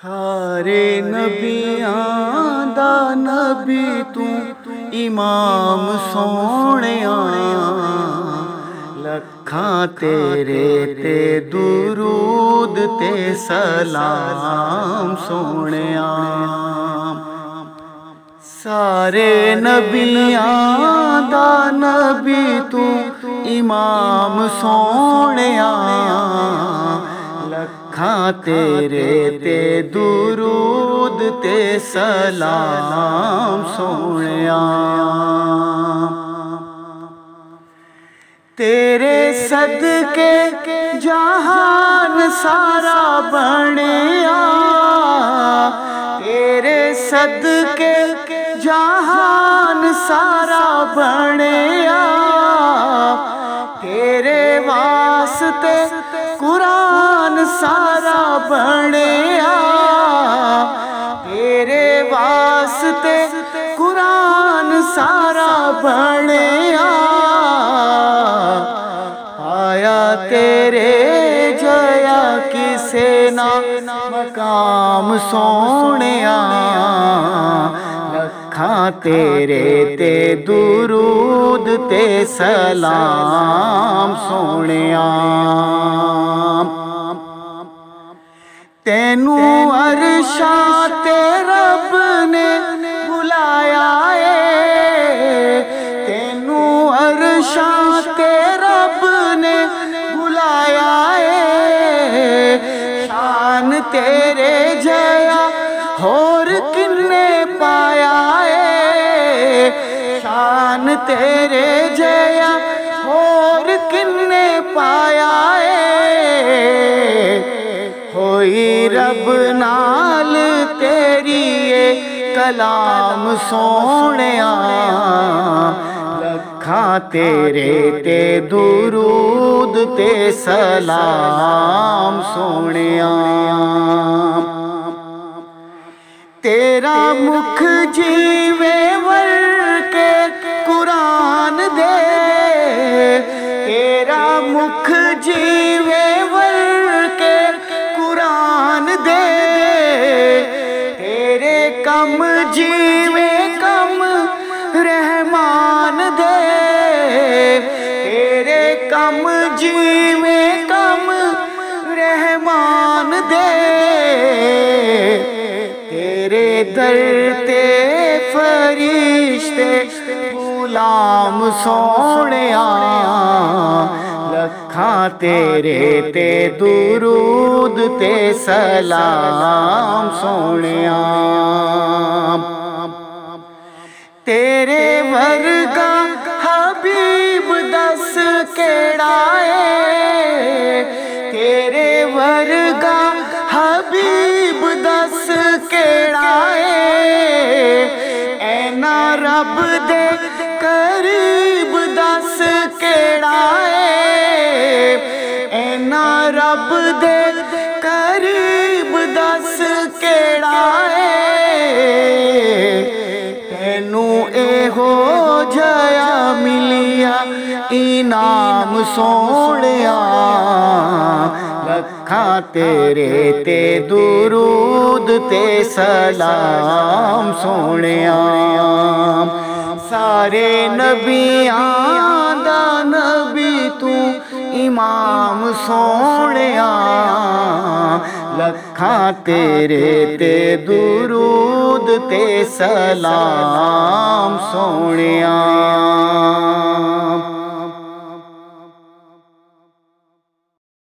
सारे नबियां दा नबी तू इमाम सोहणिया, लखां तेरे ते दुरूद ते सलाम सोहणिया। सारे नबियां दा नबी तू इमाम सोहणिया, लखां तेरे ते दुरूद ते सलाम सोहणिया। तेरे सदके जहान सारा बनिया, तेरे सदके जहान सारा बनिया। तेरे वास्ते कुरान सारा बनिया, तेरे वास्ते कुरान सारा बनिया। आया तेरे जया किसे ना मकाम सोहणिया, लखां तेरे ते दुरूद ते सलाम सोहणिया। तेनू अरशां ते रब ने बुलाया है, तेनू अरशां ते रब ने बुलाया है। शान तेरे जया होर किन्ने पाया है, शान तेरे जया होर किन्ने पाया है। होई रब नाल तेरी ये कलाम सोहणिया, लखां तेरे ते दुरूद ते सलाम सोहणिया। तेरा मुख जीवे वर्के कुरान दे, तेरा मुख जीवे वर्के कुरान दे। तेरे कम जीवे कम रहमान दे, तेरे कम जीवे कम रहमान दे। तेरे दर ते फरिश्ते गुलाम सोहणिया, लखां तेरे ते दुरूद ते सलाम सोहणिया। तेरे वर्गा हबीब दस केड़ा है, तेरे वर्गा हबीब दस केड़ा है। ऐना रब दे करीब दस केड़ा है, ऐना रब दे करीब दस केड़ा है। तेनू एहो जया मिलिया इनाम सोहणिया, लखां तेरे ते दुरूद ते सलाम सोहणिया। सारे नबियां दा नबी तू इमाम सोहणिया, लखां तेरे ते दुरूद ते सलाम सोहणिया।